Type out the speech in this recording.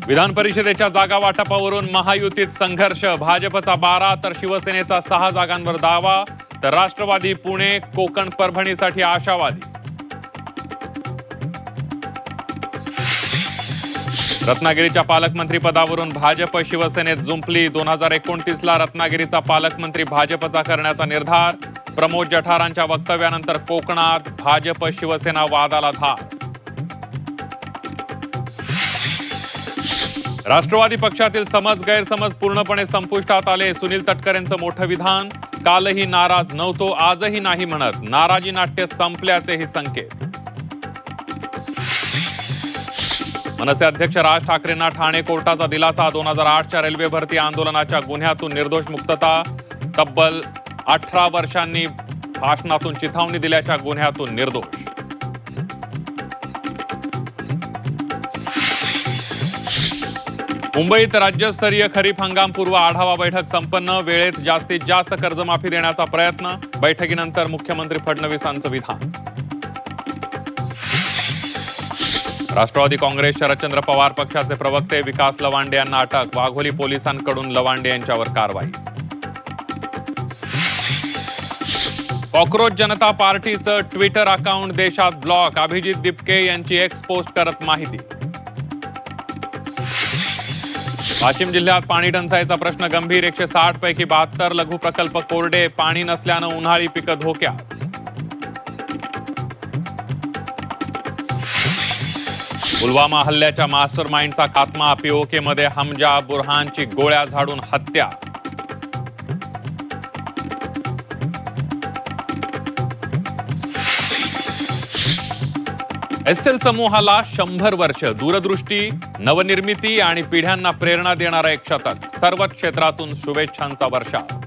विधान परिषदेच्या जागा वाटपावरून महायुतीत संघर्ष, भाजपचा 12 तर शिवसेनेचा 6 जागांवर दावा, तर राष्ट्रवादी पुणे, कोकण, परभणीसाठी आशावादी. रत्नागिरीच्या पालकमंत्री पदावरून भाजप शिवसेनेत जुंपली. 2029ला रत्नागिरीचा पालकमंत्री भाजपचा करण्याचा निर्धार. प्रमोद जठारांच्या वक्तव्यानंतर कोकणात भाजप शिवसेना वादाला धार. राष्ट्रवादी पक्षातील समज गैरसमज पूर्णपणे संपुष्टात आले. सुनील तटकरेंचं मोठं विधान. कालही नाराज नव्हतो, आजही नाही म्हणत. नाराजी नाट्य संपल्याचेही संकेत. मनसे अध्यक्ष राज ठाकरेंना ठाणे कोर्टाचा दिलासा. 2008च्या रेल्वे भरती आंदोलनाच्या गुन्ह्यातून निर्दोष मुक्तता. तब्बल 18 वर्षांनी भाषणातून चिथावणी दिल्याच्या गुन्ह्यातून निर्दोष. मुंबईत राज्यस्तरीय खरीप हंगामपूर्व आढावा बैठक संपन्न. वेळेत जास्तीत जास्त कर्जमाफी देण्याचा प्रयत्न. बैठकीनंतर मुख्यमंत्री फडणवीसांचं विधान. राष्ट्रवादी काँग्रेस शरदचंद्र पवार पक्षाचे प्रवक्ते विकास लवांडे यांना अटक. वाघोली पोलिसांकडून लवांडे यांच्यावर कारवाई. कॉक्रोच जनता पार्टीचं ट्विटर अकाउंट देशात ब्लॉक. अभिजित दिपके यांची एक्स पोस्ट करत माहिती. वाशिम जिल्ह्यात पाणी टंचाईचा प्रश्न गंभीर. 160 पैकी 72 लघु प्रकल्प कोरडे. पाणी नसल्यानं उन्हाळी पिकं धोक्यात. पुलवामा हल्ल्याच्या मास्टर माइंडचा खात्मा. पीओके मध्ये हमजा बुरहानची गोळ्या झाडून हत्या. एसएल समूहाला 100 वर्ष. दूरदृष्टी, नवनिर्मिती आणि पिढ्यांना प्रेरणा देणारा एक शतक. सर्वच क्षेत्रातून शुभेच्छांचा वर्षाव.